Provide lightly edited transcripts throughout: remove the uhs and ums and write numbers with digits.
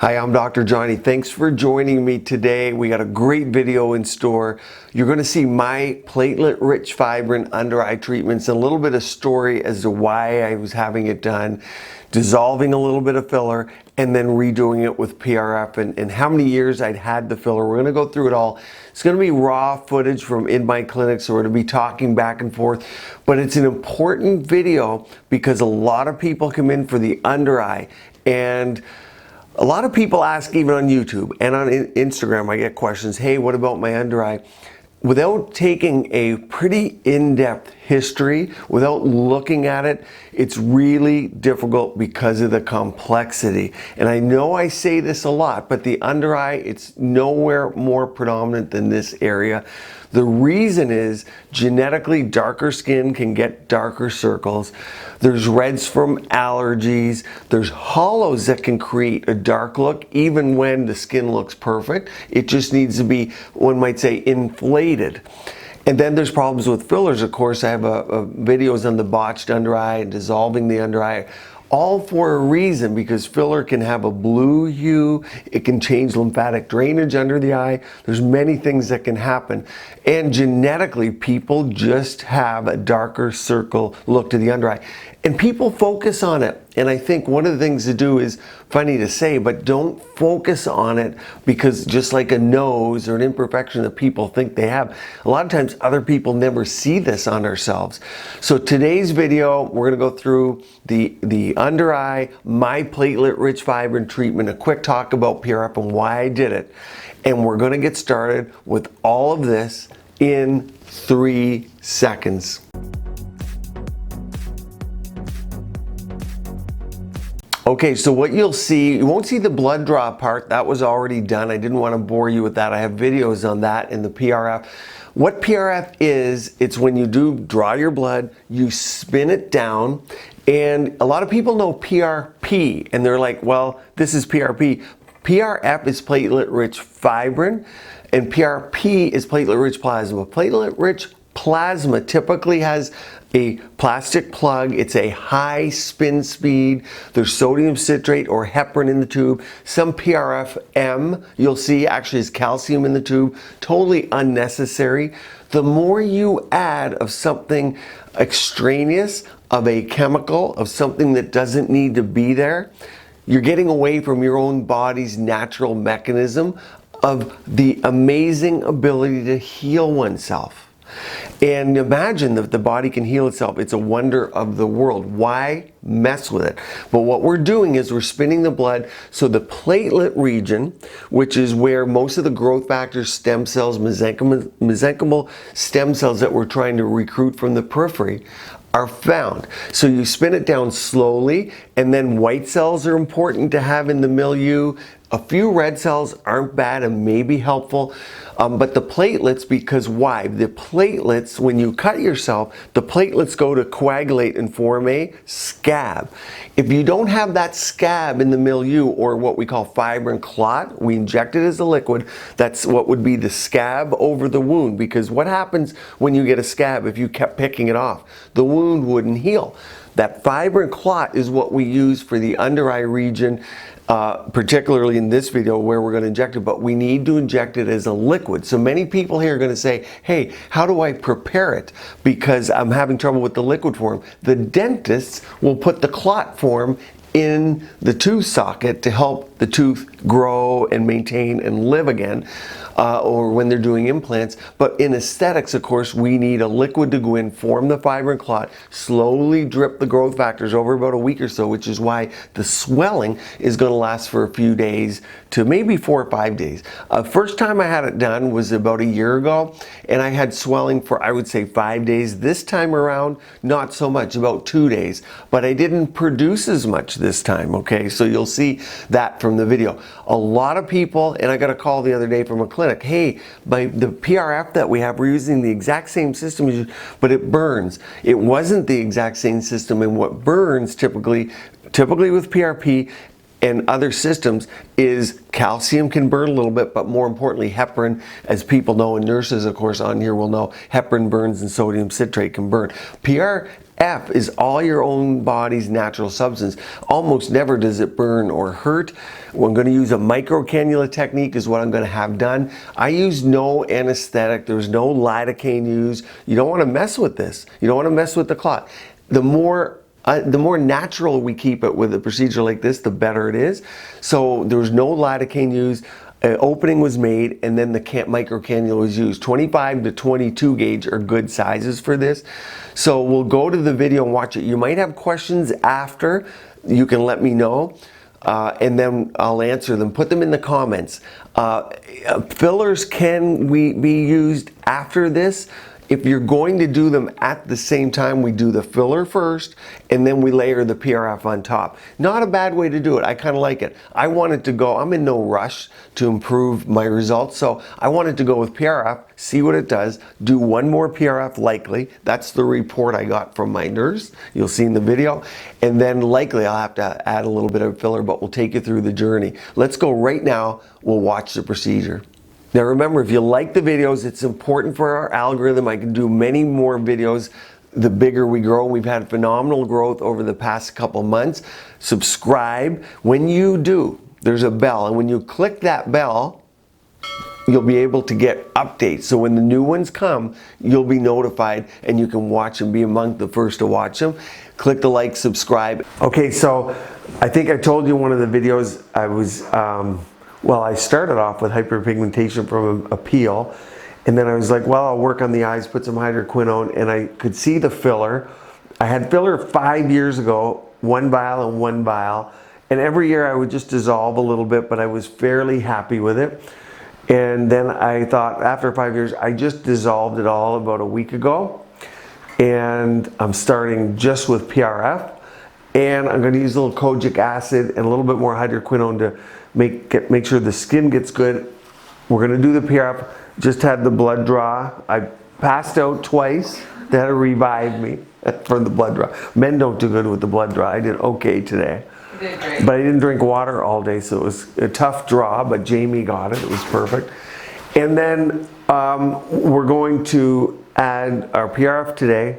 Hi, I'm Dr. Johnny. Thanks for joining me today. We got a great video in store. You're going to see my platelet-rich fibrin under eye treatments, and a little bit of story as to why I was having it done, dissolving a little bit of filler, and then redoing it with PRF, and how many years I'd had the filler. We're going to go through it all. It's going to be raw footage from in my clinic, so we're going to be talking back and forth. But it's an important video because a lot of people come in for the under eye, and a lot of people ask, even on YouTube and on Instagram, I get questions, hey, what about my under eye? Without taking a pretty in-depth history, without looking at it, it's really difficult because of the complexity. And I know I say this a lot, but the under eye, it's nowhere more predominant than this area. The reason is genetically darker skin can get darker circles. There's reds from allergies. There's hollows that can create a dark look even when the skin looks perfect. It just needs to be, one might say, inflated. And then there's problems with fillers. Of course, I have videos on the botched under eye and dissolving the under eye. All for a reason, because filler can have a blue hue, it can change lymphatic drainage under the eye. There's many things that can happen. And genetically, people just have a darker circle look to the under eye. And people focus on it. And I think one of the things to do is, funny to say, but don't focus on it, because just like a nose or an imperfection that people think they have, a lot of times other people never see this on ourselves. So today's video, we're going to go through the under eye, my platelet-rich fibrin treatment, a quick talk about PRF and why I did it. And we're going to get started with all of this in 3 seconds. Okay, so what you'll see, you won't see the blood draw part. That was already done. I didn't want to bore you with that. I have videos on that in the PRF. What PRF is, it's when you do draw your blood, you spin it down, and a lot of people know PRP, and they're like, well, this is PRP. PRF is platelet-rich fibrin, and PRP is platelet-rich plasma. Platelet-rich plasma typically has a plastic plug. It's a high spin speed. There's sodium citrate or heparin in the tube. Some PRF-M, you'll see, actually is calcium in the tube. Totally unnecessary. The more you add of something extraneous, of a chemical, of something that doesn't need to be there, you're getting away from your own body's natural mechanism of the amazing ability to heal oneself. And imagine that the body can heal itself. It's a wonder of the world. Why mess with it? But what we're doing is we're spinning the blood so the platelet region, which is where most of the growth factors, stem cells, mesenchymal stem cells that we're trying to recruit from the periphery, are found. So you spin it down slowly, and then white cells are important to have in the milieu. A few red cells aren't bad and may be helpful, but the platelets, because why? The platelets, when you cut yourself, the platelets go to coagulate and form a scab. If you don't have that scab in the milieu, or what we call fibrin clot, we inject it as a liquid. That's what would be the scab over the wound, because what happens when you get a scab if you kept picking it off? The wound wouldn't heal. That fibrin clot is what we use for the under eye region, particularly in this video where we're going to inject it, but we need to inject it as a liquid. So many people here are going to say, hey, how do I prepare it? Because I'm having trouble with the liquid form. The dentists will put the clot form in the tooth socket to help the tooth grow and maintain and live again, or when they're doing implants. But in aesthetics, of course, we need a liquid to go in, form the fibrin clot, slowly drip the growth factors over about a week or so, which is why the swelling is going to last for a few days to maybe 4 or 5 days. First time I had it done was about a year ago, and I had swelling for, I would say, 5 days. This time around, not so much, about 2 days, but I didn't produce as much this time, okay? So you'll see that from the video. A lot of people, and I got a call the other day from a clinic, hey, by the PRF that we have, we're using the exact same system as you, but it burns. It wasn't the exact same system, and what burns typically with PRP and other systems is calcium can burn a little bit, but more importantly, heparin, as people know, and nurses, of course, on here will know, heparin burns and sodium citrate can burn. PRF is all your own body's natural substance. Almost never does it burn or hurt. I'm going to use a micro cannula technique is what I'm going to have done. I use no anesthetic. There's no lidocaine used. You don't want to mess with this. You don't want to mess with the clot. The more natural we keep it with a procedure like this, the better it is. So there was no lidocaine used. An opening was made, and then the micro cannula was used. 25 to 22 gauge are good sizes for this. So we'll go to the video and watch it. You might have questions after. You can let me know. And then I'll answer them. Put them in the comments. Fillers can be used after this. If you're going to do them at the same time, we do the filler first and then we layer the PRF on top. Not a bad way to do it. I kind of like it. I wanted to go, I'm in no rush to improve my results, so I wanted to go with PRF, see what it does, do one more PRF likely. That's the report I got from my nurse. You'll see in the video. And then likely I'll have to add a little bit of filler, but we'll take you through the journey. Let's go right now. We'll watch the procedure. Now remember, if you like the videos, it's important for our algorithm. I can do many more videos the bigger we grow. We've had phenomenal growth over the past couple months. Subscribe. When you do, there's a bell, and when you click that bell, you'll be able to get updates. So when the new ones come, you'll be notified and you can watch and be among the first to watch them. Click the like, subscribe. Okay, so I think I told you in one of the videos I was, well, I started off with hyperpigmentation from a peel, and then I was like, well, I'll work on the eyes, put some hydroquinone, and I could see the filler. I had filler 5 years ago, 1 vial and 1 vial, and every year I would just dissolve a little bit, but I was fairly happy with it. And then I thought, after 5 years, I just dissolved it all about a week ago, and I'm starting just with PRF, and I'm going to use a little kojic acid and a little bit more hydroquinone to make sure the skin gets good. We're going to do the PRF. Just had the blood draw. I passed out twice. They had to revive me for the blood draw. Men don't do good with the blood draw. I did okay today. You did great. But I didn't drink water all day, so it was a tough draw, but Jamie got it. It was perfect. And then we're going to add our PRF today.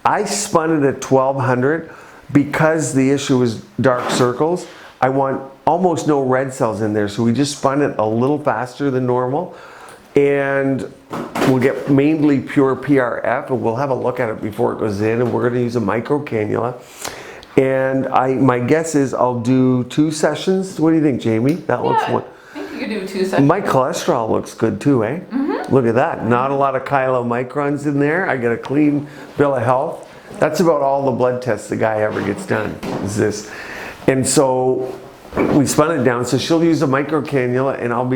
I spun it at 1200 because the issue was dark circles. I want almost no red cells in there, so we just spun it a little faster than normal, and we'll get mainly pure PRF, and we'll have a look at it before it goes in, and we're going to use a micro cannula. And my guess is I'll do 2 sessions. What do you think, Jamie? That looks one. I think you could do 2 sessions. My cholesterol looks good too, eh? Mm-hmm. Look at that. Not a lot of chylomicrons in there. I get a clean bill of health. That's about all the blood tests the guy ever gets done, is this. And so we spun it down, so she'll use a micro cannula, and I'll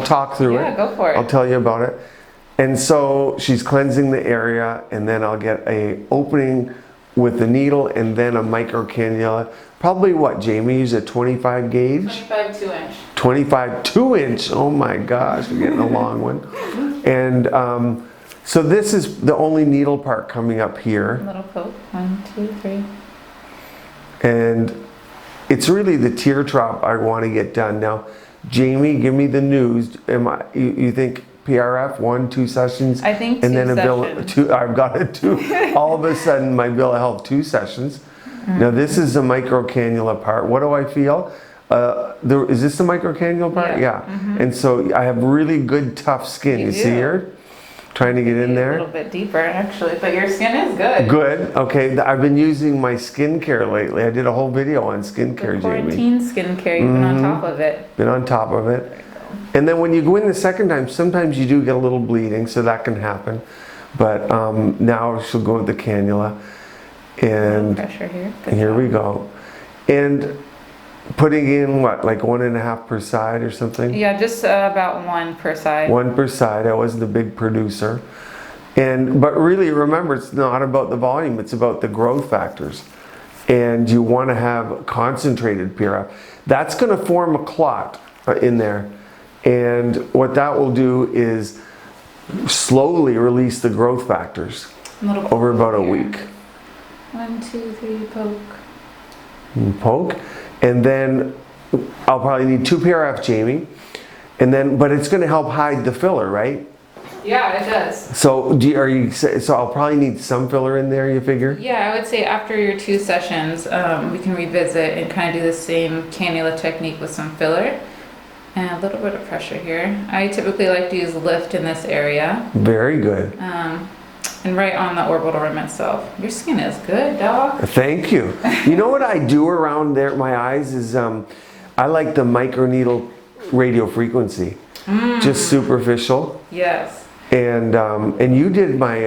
talk through it. Yeah, go for it. I'll tell you about it. And so she's cleansing the area, and then I'll get a opening with the needle, and then a micro cannula. Probably what, Jamie, use a 25 gauge? 25 2-inch. 25 2-inch, oh my gosh, we're getting a long one. And so this is the only needle part coming up here. Little poke, 1, 2, 3. And it's really the teardrop I want to get done. Now, Jamie, give me the news. You think PRF 1, 2 sessions? I think 2 and then sessions. I've got it 2. All of a sudden, my bill of health 2 sessions. Mm-hmm. Now this is the micro cannula part. What do I feel? Is this the micro cannula part? Yeah. Mm-hmm. And so I have really good tough skin. You see here? Trying to get in there. A little bit deeper actually, but your skin is good. Good. Okay. I've been using my skincare lately. I did a whole video on skincare, Jamie. Quarantine skincare. You've been on top of it. Been on top of it. And then when you go in the second time, sometimes you do get a little bleeding, so that can happen. But now she'll go with the cannula, and pressure here. And here we go. And putting in what, like 1.5 per side or something? Yeah, just about 1 per side. 1 per side. I wasn't a big producer. But really, remember, it's not about the volume, it's about the growth factors. And you want to have concentrated PRF. That's going to form a clot in there. And what that will do is slowly release the growth factors over about a week. 1, 2, 3, poke. Poke. And then I'll probably need 2 PRF, Jamie. And then, but it's going to help hide the filler, right? Yeah, it does. So so I'll probably need some filler in there, you figure? Yeah, I would say after your 2 sessions, we can revisit and kind of do the same cannula technique with some filler and a little bit of pressure here. I typically like to use lift in this area. Very good. And right on the orbital rim itself. Your skin is good, dog. Thank you. You know what I do around there, my eyes, is I like the microneedle radio frequency. Just superficial. Yes. And you did my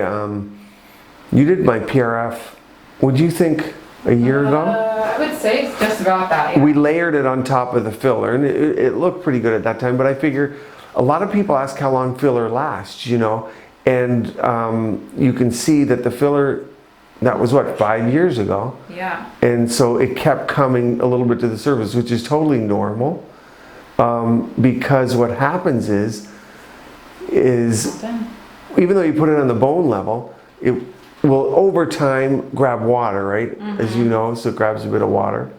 PRF. Would you think a year ago? I would say it's just about that. Yeah. We layered it on top of the filler, and it looked pretty good at that time. But I figure a lot of people ask how long filler lasts, you know, and you can see that the filler, that was what, 5 years ago. Yeah. And so it kept coming a little bit to the surface, which is totally normal. Because what happens is even though you put it on the bone level, it will over time grab water, right? As you know, so it grabs a bit of water.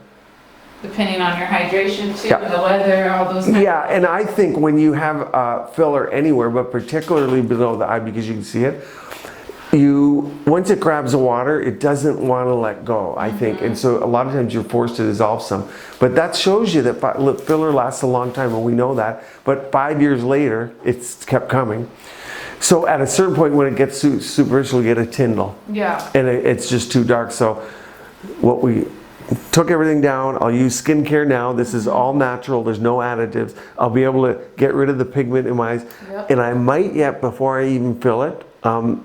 Depending on your hydration too, Yeah. the weather, all those. Yeah, and I think when you have filler anywhere, but particularly below the eye, because you can see it, once it grabs the water, it doesn't want to let go, I think. And so a lot of times you're forced to dissolve some. But that shows you that filler lasts a long time, and we know that. But 5 years later, it's kept coming. So at a certain point when it gets superficial, you get a tyndall. Yeah. And it's just too dark. So what we took everything down. I'll use skincare now. This is all natural. There's no additives. I'll be able to get rid of the pigment in my eyes. Yep. And I might yet, before I even fill it,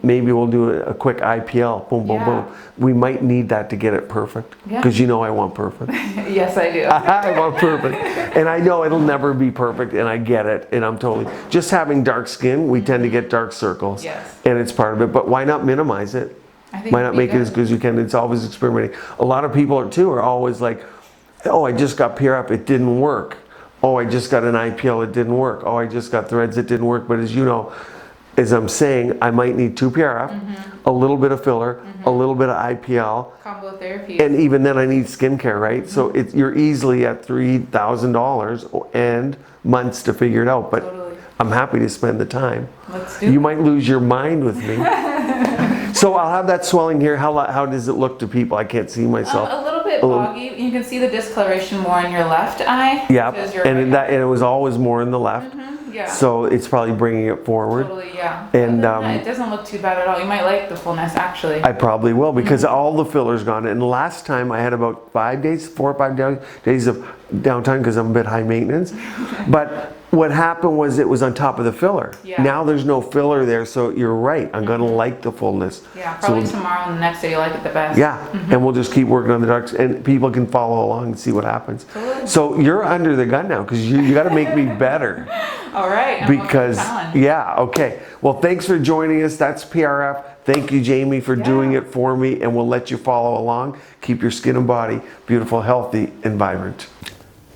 maybe we'll do a quick IPL. Boom, boom, boom. We might need that to get it perfect. Yeah. Because you know I want perfect. Yes, I do. I want perfect. And I know it'll never be perfect, and I get it. And I'm totally... Just having dark skin, we tend to get dark circles. Yes. And it's part of it. But why not minimize it? I think Why not make it as good as you can? It's always experimenting. A lot of people are always like, oh, I just got PRF, it didn't work. Oh, I just got an IPL, it didn't work. Oh, I just got threads, it didn't work. But as you know, as I'm saying, I might need 2 PRF, a little bit of filler, a little bit of IPL. Combo therapy. And even then I need skincare, right? So you're easily at $3,000 and months to figure it out. But Totally. I'm happy to spend the time. Let's do You it. might lose your mind with me. So I'll have that swelling here. How does it look to people? I can't see myself. A little bit foggy. You can see the discoloration more in your left eye. Yeah, because your and right it was always more in the left. Yeah. So it's probably bringing it forward. Totally, yeah. And, Other than that, it doesn't look too bad at all. You might like the fullness, actually. I probably will, because all the filler's gone. And last time I had about 4 or 5 days of downtime because I'm a bit high maintenance. But what happened was it was on top of the filler. Yeah. Now there's no filler there, so you're right. I'm gonna like the fullness. Yeah, probably So, tomorrow and the next day you'll like it the best. yeah, and we'll just keep working on the darks, and people can follow along and see what happens. So you're under the gun now, because you got to make me better. All right. I'm up for the Because, challenge. yeah, okay. Well, thanks for joining us. That's PRF. Thank you, Jamie, for doing it for me, and we'll let you follow along. Keep your skin and body beautiful, healthy, and vibrant.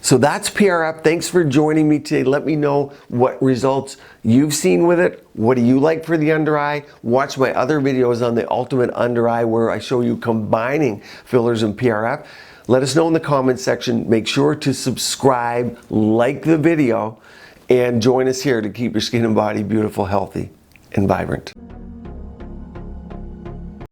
So that's PRF. Thanks for joining me today. Let me know what results you've seen with it. What do you like for the under eye? Watch my other videos on the ultimate under eye where I show you combining fillers and PRF. Let us know in the comments section. Make sure to subscribe, like the video, and join us here to keep your skin and body beautiful, healthy, and vibrant.